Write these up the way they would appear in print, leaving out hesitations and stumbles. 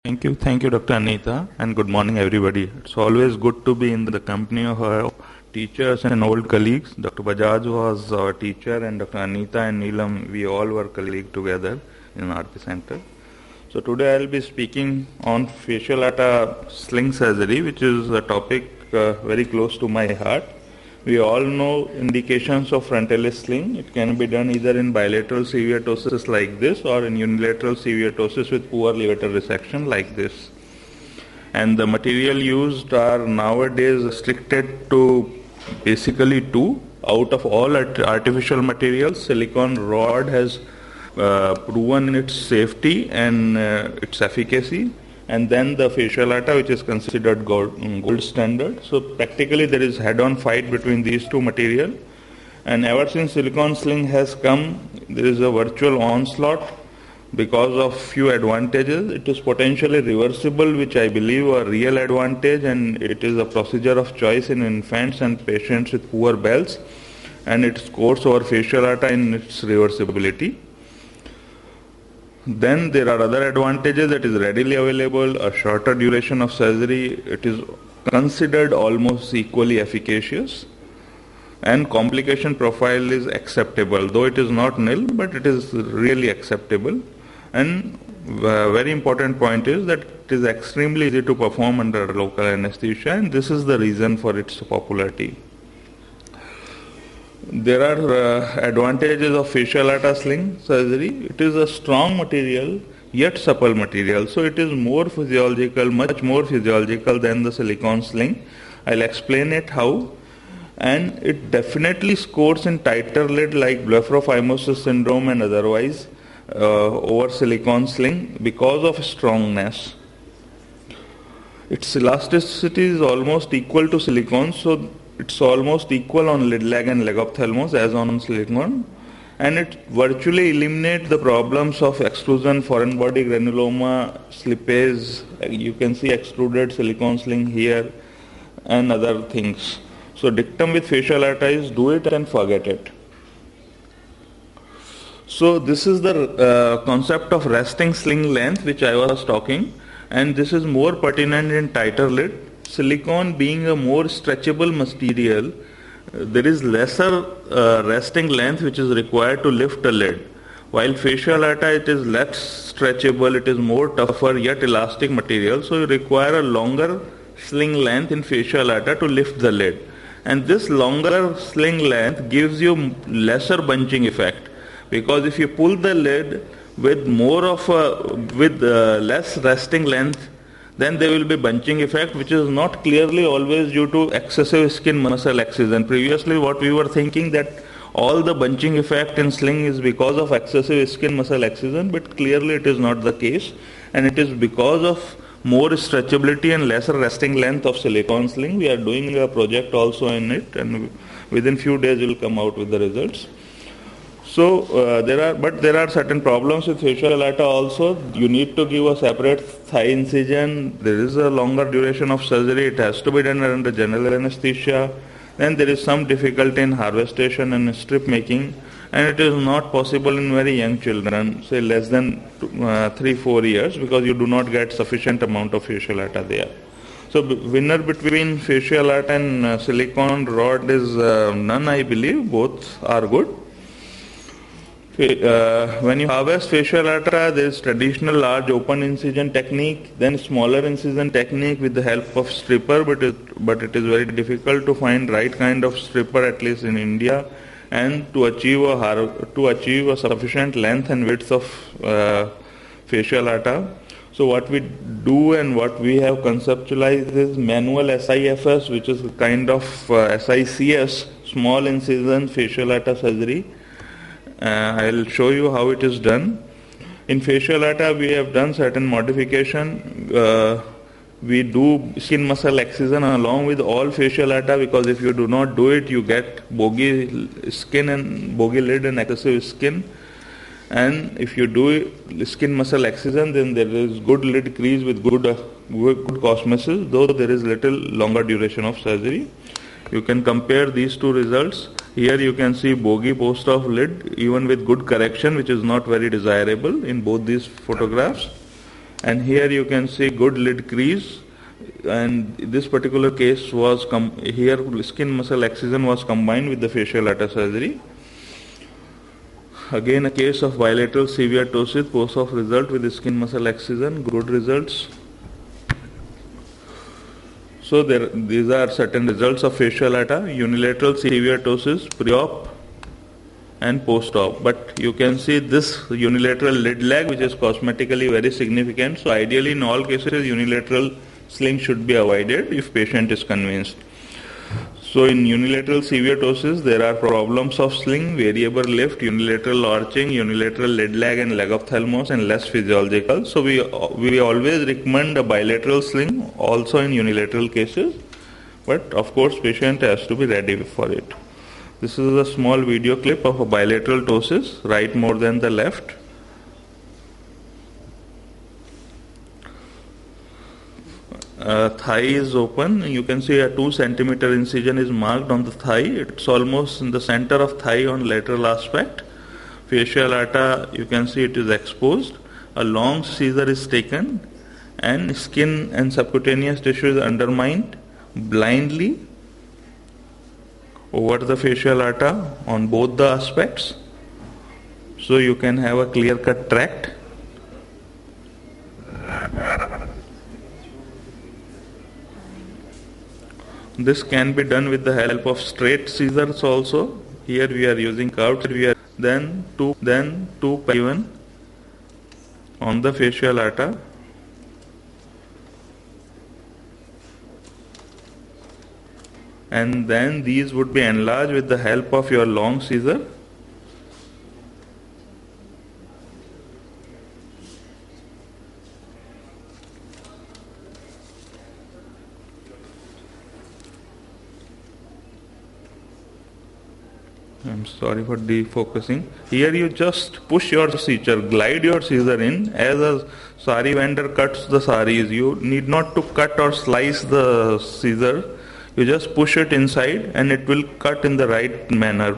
Thank you, Dr. Anita, and good morning, everybody. It's always good to be in the company of our teachers and old colleagues. Dr. Bajaj was our teacher, and Dr. Anita and Neelam, we all were colleagues together in RP Center. So today I'll be speaking on facial atta sling surgery, which is a topic very close to my heart. We all know indications of frontalis sling. It can be done either in bilateral severe ptosis like this or in unilateral severe ptosis with poor levator resection like this. And the material used are nowadays restricted to basically two. Out of all artificial materials, silicone rod has proven its safety and its efficacy. And then the facial atta, which is considered gold standard. So practically there is head-on fight between these two material. And ever since silicone sling has come, there is a virtual onslaught because of few advantages. It is potentially reversible, which I believe are real advantage, and it is a procedure of choice in infants and patients with poor bells, and it scores over facial atta in its reversibility. Then there are other advantages. That is readily available, a shorter duration of surgery, it is considered almost equally efficacious, and complication profile is acceptable, though it is not nil, but it is really acceptable. And very important point is that it is extremely easy to perform under local anesthesia, and this is the reason for its popularity. There are advantages of facial atta sling surgery. It is a strong material, yet supple material. So it is more physiological, much more physiological than the silicone sling. I'll explain it how. And it definitely scores in tighter lid like blepharophimosis syndrome and otherwise over silicone sling because of strongness. Its elasticity is almost equal to silicone, so it's almost equal on lid lag and leg ophthalmos as on silicone, and it virtually eliminates the problems of extrusion, foreign body granuloma, slippage. You can see extruded silicone sling here and other things. So dictum with facial atta is do it and forget it. So this is the concept of resting sling length which I was talking, and this is more pertinent in tighter lid. Silicone being a more stretchable material, there is lesser resting length which is required to lift a lid. While facial atta, it is less stretchable, it is more tougher yet elastic material, so you require a longer sling length in facial atta to lift the lid. And this longer sling length gives you lesser bunching effect, because if you pull the lid with less resting length, then there will be bunching effect, which is not clearly always due to excessive skin muscle excision. Previously what we were thinking that all the bunching effect in sling is because of excessive skin muscle excision, but clearly it is not the case, and it is because of more stretchability and lesser resting length of silicone sling. We are doing a project also in it, and within few days we will come out with the results. So there are certain problems with facial atta also. You need to give a separate thigh incision. There is a longer duration of surgery. It has to be done under general anesthesia. Then there is some difficulty in harvestation and strip making, and it is not possible in very young children, say less than 3-4 years, because you do not get sufficient amount of facial atta there. So winner between facial atta and silicone rod is none, I believe. Both are good. When you harvest facial atta, there is traditional large open incision technique, then smaller incision technique with the help of stripper, but it is very difficult to find right kind of stripper, at least in India, and to achieve a sufficient length and width of facial atta. So what we do and what we have conceptualized is manual SIFS, which is a kind of SICS, small incision facial atta surgery. I'll show you how it is done. In facial atta, we have done certain modification. We do skin muscle excision along with all facial atta, because if you do not do it, you get bogey skin and bogey lid and excessive skin. And if you do skin muscle excision, then there is good lid crease with good cosmesis, though there is little longer duration of surgery. You can compare these two results. Here you can see bogey post-op lid, even with good correction, which is not very desirable in both these photographs. And here you can see good lid crease. And this particular case was here skin muscle excision was combined with the facial lateral surgery. Again a case of bilateral severe ptosis, post-op result with skin muscle excision, good results. So these are certain results of facial lata, unilateral severe ptosis, pre-op and post-op. But you can see this unilateral lid lag, which is cosmetically very significant. So ideally in all cases unilateral sling should be avoided if patient is convinced. So in unilateral severe ptosis, there are problems of sling, variable lift, unilateral arching, unilateral lid lag and leg ophthalmos, and less physiological. So we always recommend a bilateral sling also in unilateral cases, but of course patient has to be ready for it. This is a small video clip of a bilateral ptosis, right more than the left. Thigh is open. You can see a 2 centimeter incision is marked on the thigh. It's almost in the center of thigh on lateral aspect. Facial lata, you can see it is exposed. A long scissor is taken and skin and subcutaneous tissue is undermined blindly over the facial lata on both the aspects. So you can have a clear-cut tract. This can be done with the help of straight scissors also. Here we are using curved. Then two given on the facial lata. And then these would be enlarged with the help of your long scissor. I'm sorry for defocusing. Here you just push your scissor, glide your scissor in as a sari vendor cuts the saris. You need not to cut or slice the scissor. You just push it inside and it will cut in the right manner.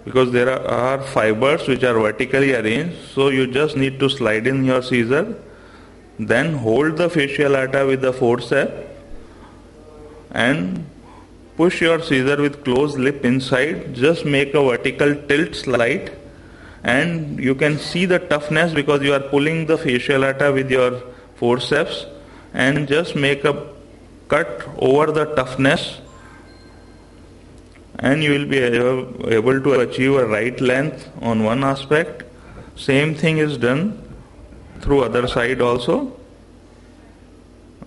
Because there are fibers which are vertically arranged, so you just need to slide in your scissor, then hold the facial lata with the forceps and push your scissor with closed lip inside. Just make a vertical tilt slide and you can see the toughness because you are pulling the facial lata with your forceps, and just make a cut over the toughness and you will be able to achieve a right length on one aspect. Same thing is done through other side also.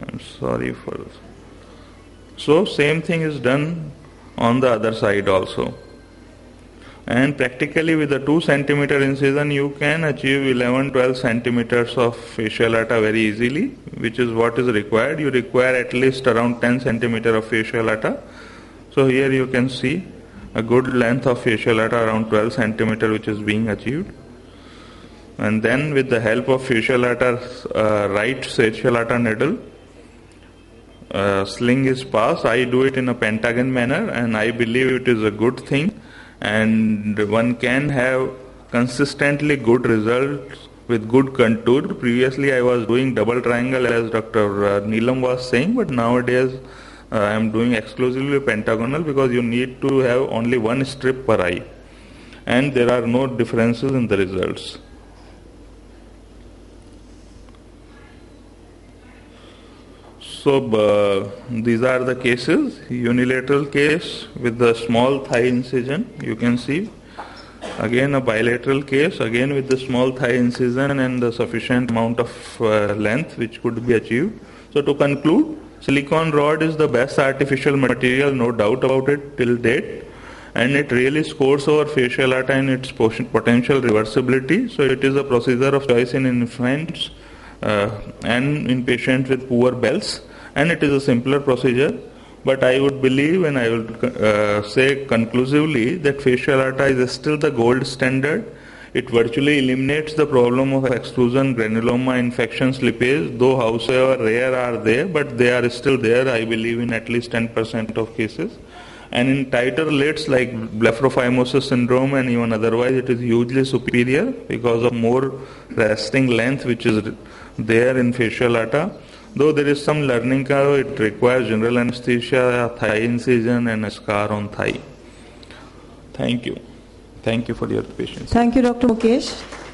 I'm sorry for this. So same thing is done on the other side also. And practically with a 2 centimeter incision you can achieve 11-12 centimeters of facial lata very easily, which is what is required. You require at least around 10 centimeter of facial lata. So here you can see a good length of facial lata around 12 centimeter which is being achieved. And then with the help of facial lata, right facial lata needle, sling is passed. I do it in a pentagon manner and I believe it is a good thing, and one can have consistently good results with good contour. Previously I was doing double triangle as Dr. Neelam was saying, but nowadays I am doing exclusively pentagonal because you need to have only one strip per eye and there are no differences in the results. So these are the cases. Unilateral case with the small thigh incision, you can see. Again a bilateral case, again with the small thigh incision and the sufficient amount of length which could be achieved. So to conclude, silicone rod is the best artificial material, no doubt about it till date. And it really scores over facial lata in its potential reversibility. So it is a procedure of choice in infants and in patients with poor bells. And it is a simpler procedure, but I would believe and I would say conclusively that facial lata is still the gold standard. It virtually eliminates the problem of extrusion, granuloma, infection, slippage, though however rare are there, but they are still there, I believe, in at least 10% of cases. And in tighter lids like blepharophimosis syndrome and even otherwise, it is hugely superior because of more resting length which is there in fasciolata. Though there is some learning curve, it requires general anesthesia, thigh incision and a scar on thigh. Thank you. Thank you for your patience. Thank you, Dr. Mukesh.